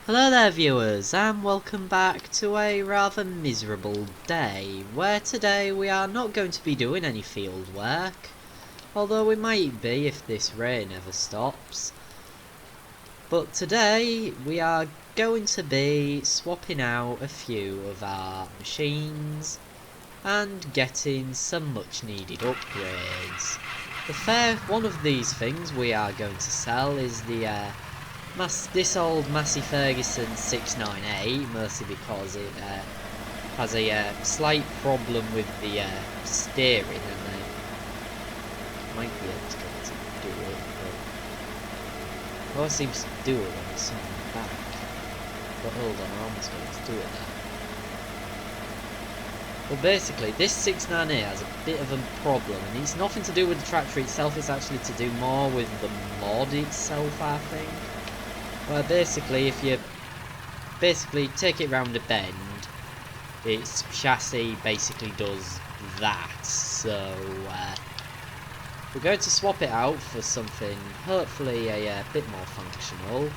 Hello there viewers, and welcome back to a rather miserable day, where today we are not going to be doing any field work, although we might be if this rain ever stops. But today we are going to be swapping out a few of our machines and getting some much needed upgrades. One of these things we are going to sell is the this old Massey Ferguson 698, mostly because it has a slight problem with the steering, and I might be able to get it to do it, but it always seems to do it when there's something back. But hold on, I almost got it to do it now. Well, basically, this 698 has a bit of a problem, and it's nothing to do with the tractor itself, it's actually to do more with the mod itself, I think. Well, basically, if you take it round a bend, its chassis basically does that. So we're going to swap it out for something hopefully a bit more functional,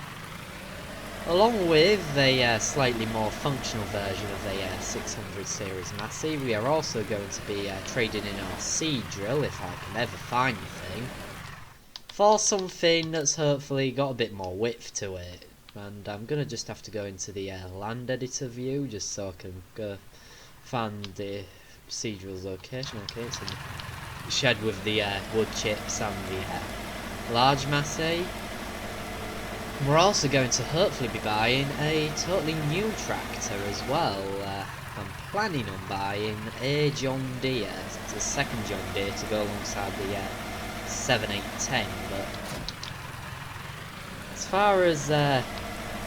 along with a slightly more functional version of a 600 series Massey. We are also going to be trading in our seed drill, if I can ever find anything, for something that's hopefully got a bit more width to it. And I'm gonna just have to go into the land editor view just so I can go find the seed drill's location. Okay, it's in the shed with the wood chips and the large Massey. We're also going to hopefully be buying a totally new tractor as well. I'm planning on buying a John Deere. It's a second John Deere to go alongside the 7810, but as far as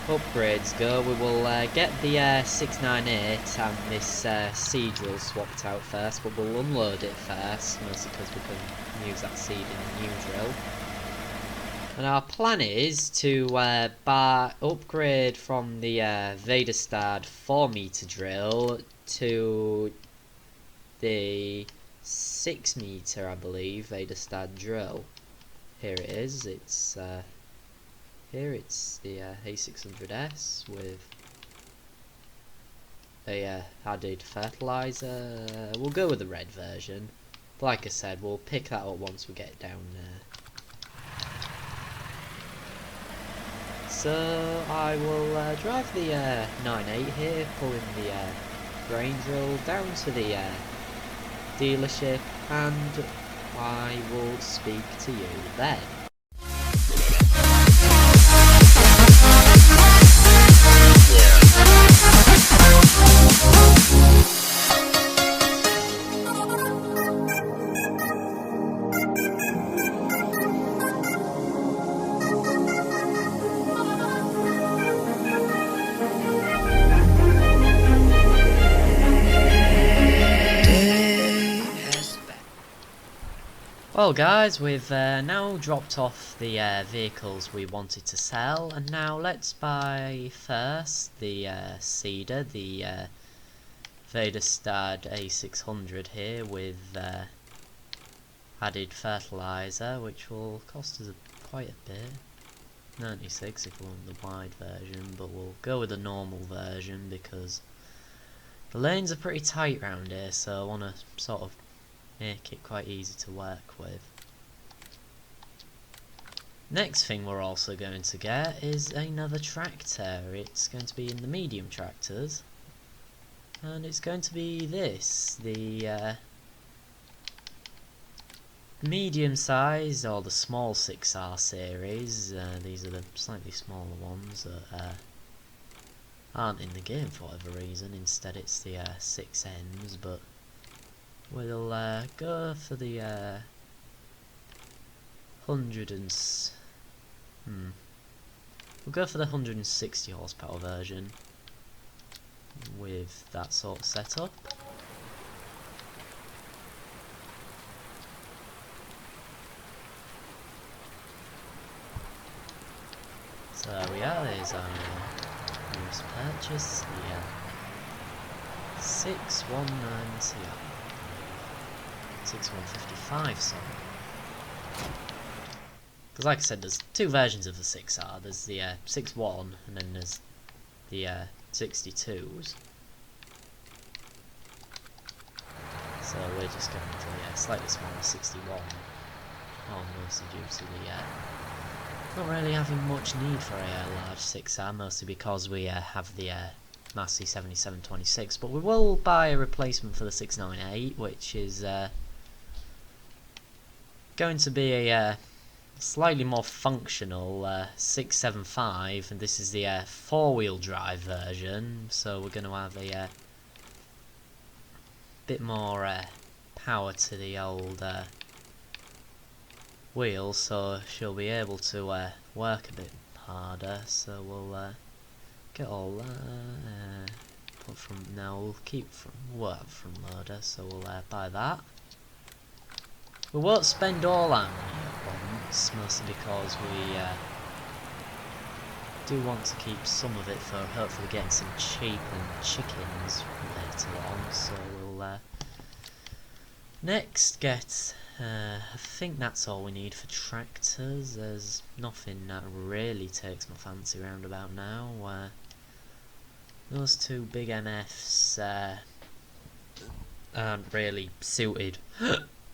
upgrades go, we will get the 698 and this seed drill swapped out first, but we'll unload it first, mostly because we can use that seed in the new drill. And our plan is to upgrade from the Vedestad 4-meter drill to the 6-meter, I believe, Vedestad drill. Here it is. It's here it's the A600S with a added fertilizer. We'll go with the red version. But like I said, we'll pick that up once we get it down there. So I will drive the 98 here, pulling the grain drill down to the dealership, and I will speak to you then. Well guys, we've now dropped off the vehicles we wanted to sell, and now let's buy first the seeder, the Vedestad A600 here with added fertilizer, which will cost us quite a bit. 96 if we want the wide version, but we'll go with the normal version because the lanes are pretty tight round here, so I want to sort of make it quite easy to work with. Next thing we're also going to get is another tractor. It's going to be in the medium tractors, and it's going to be this, the medium size or the small 6R series. These are the slightly smaller ones that aren't in the game for whatever reason. Instead it's the 6Ms, but we'll go for the 160 horsepower version with that sort of setup. So there we are, there's our newest purchase, the 619 CR. 6155, sorry. Because like I said, there's two versions of the 6R. There's the 6.1 and then there's the 62s. So we're just going for the slightly smaller 61, mostly due to the not really having much need for a large 6R, mostly because we have the Massey 7726, but we will buy a replacement for the 698, which is going to be a slightly more functional 675, and this is the four-wheel drive version, so we're going to have a bit more power to the old wheels, so she'll be able to work a bit harder. So we'll get all that. Put from now, we'll keep from loader, so we'll buy that. We won't spend all our money at once, mostly because we do want to keep some of it for hopefully getting some cheap and chickens later on. So we'll next get, I think that's all we need for tractors. There's nothing that really takes my fancy round about now. Those two big MFs aren't really suited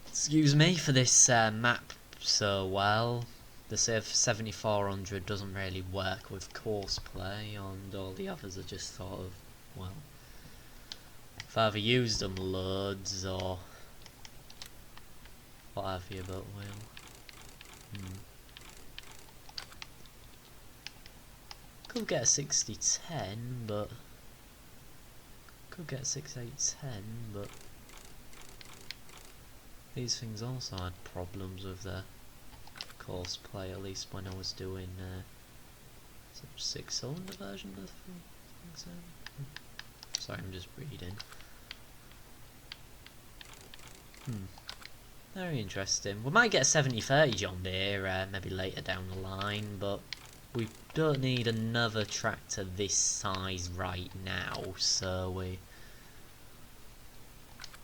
excuse me, for this map so well. The 7400 doesn't really work with course play, and all the others are just sort of, well, I've either used them loads or what have you, but we'll could get a 6010, but could get a 6810, but these things also had problems with the course play, at least when I was doing some 6-cylinder version of the thing. So. Sorry, I'm just reading. Very interesting. We might get a 7030 John Deere maybe later down the line, but we don't need another tractor this size right now, so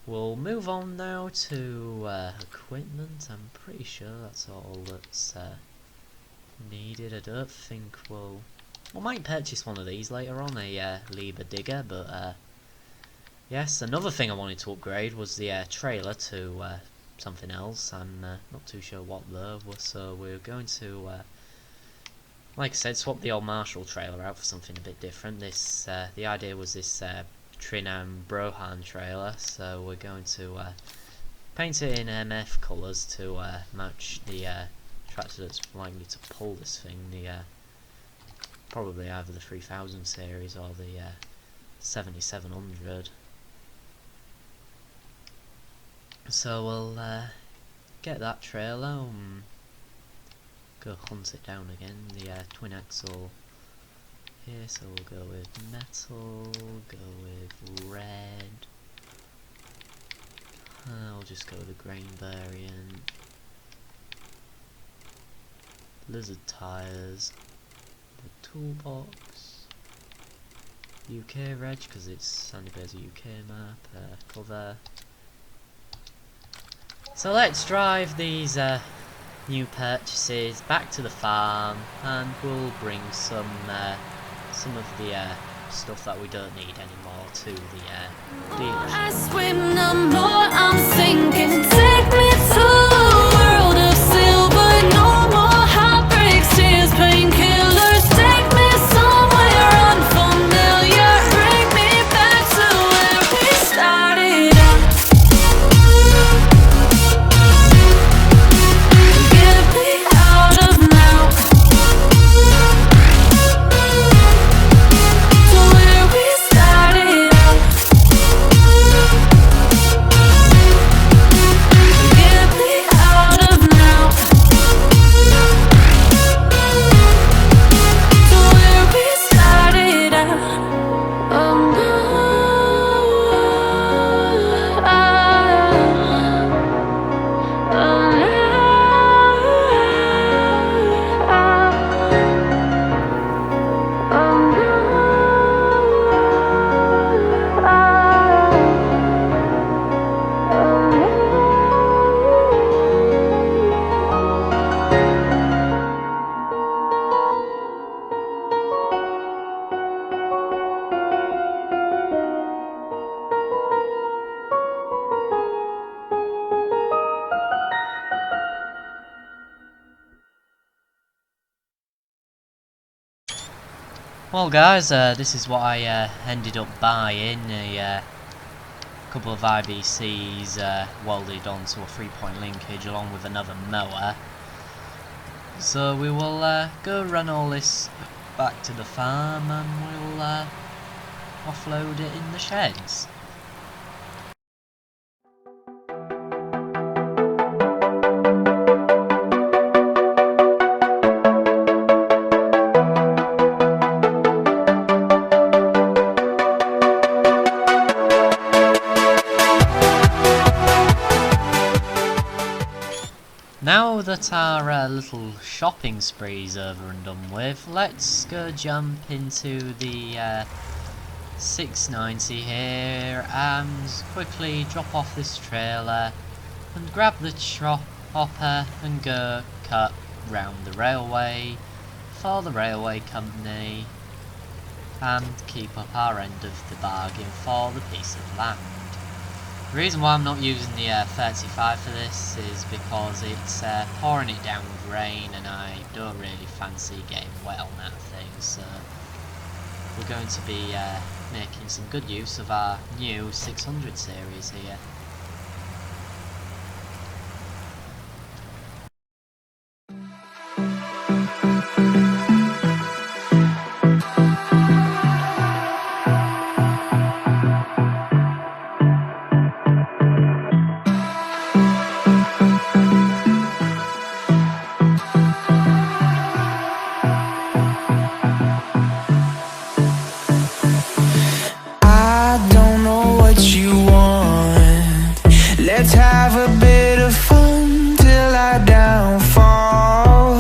we'll move on now to equipment. I'm pretty sure that's all that's needed. I don't think we might purchase one of these later on, a Lieber digger, but yes, another thing I wanted to upgrade was the trailer to something else. I'm not too sure what though, so we're going to like I said, swap the old Marshall trailer out for something a bit different. This the idea was this Trinam Brohan trailer, so we're going to paint it in MF colours to match the tractor that's likely to pull this thing, the probably either the 3000 series or the 7700. So we'll get that trailer and go hunt it down again, the twin axle here, so we'll go with metal, go with red, I'll just go with the grain variant, lizard tyres, the toolbox, UK reg because it's Sandy Bay's a UK map, cover. So let's drive these new purchases back to the farm, and we'll bring some of the stuff that we don't need anymore to the dealership. I swim no more, I'm sinking. Take me to a world of silver, no more heartbreaks, tears, painkillers. Take me somewhere unfamiliar, bring me back to where we started out. Get me out of now, to where we started out. Get me out. Well guys, this is what I ended up buying, a couple of IBCs welded onto a 3-point linkage along with another mower. So we will go run all this back to the farm and we'll offload it in the sheds. Now that our little shopping spree's over and done with, let's go jump into the 690 here and quickly drop off this trailer and grab the hopper and go cut round the railway for the railway company and keep up our end of the bargain for the piece of land. The reason why I'm not using the 35 for this is because it's pouring it down with rain and I don't really fancy getting wet on that thing, so we're going to be making some good use of our new 600 series here. Let's have a bit of fun till I downfall.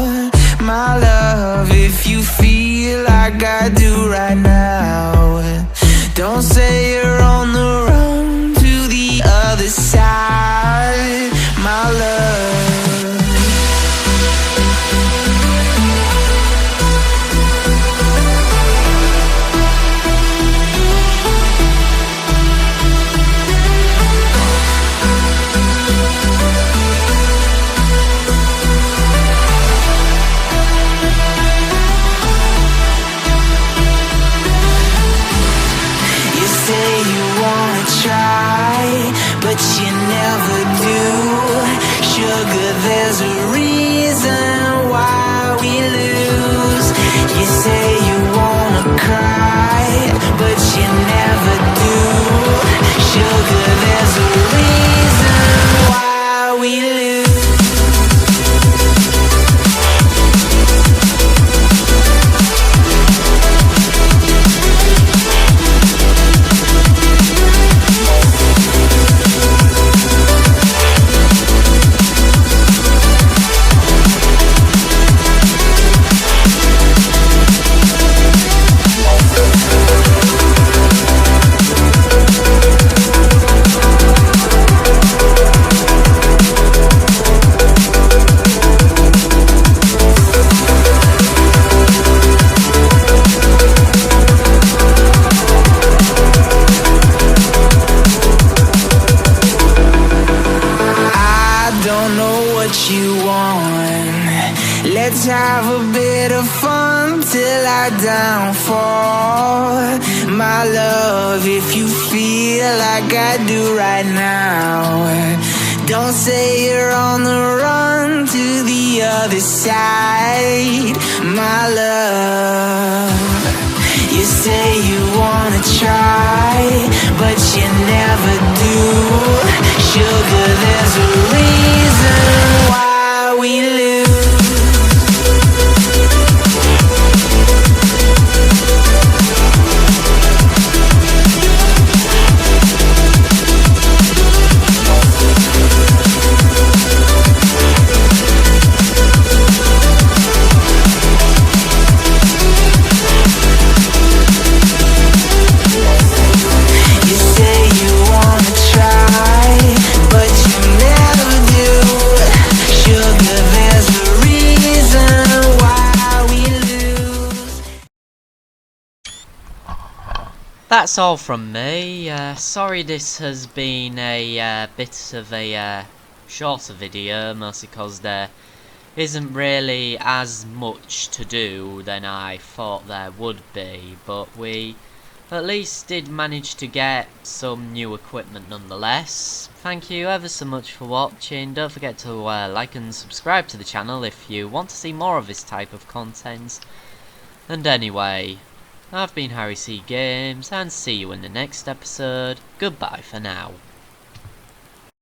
My love, if you feel like I do right now, don't say you're on the run to the other side, my love. But you never do. Sugar, there's a reason why we lose. You say you wanna cry, but you never do. Sugar, there's a reason why we lose. Let's have a bit of fun till I downfall. My love, if you feel like I do right now, don't say you're on the run to the other side, my love. You say you wanna try, but you never do. Sugar, there's a reason why we lose. That's all from me. Sorry this has been a bit of a shorter video, mostly because isn't really as much to do than I thought there would be, but we at least did manage to get some new equipment nonetheless. Thank you ever so much for watching. Don't forget to like and subscribe to the channel if you want to see more of this type of content. And anyway, I've been Harry C Games, and see you in the next episode. Goodbye for now.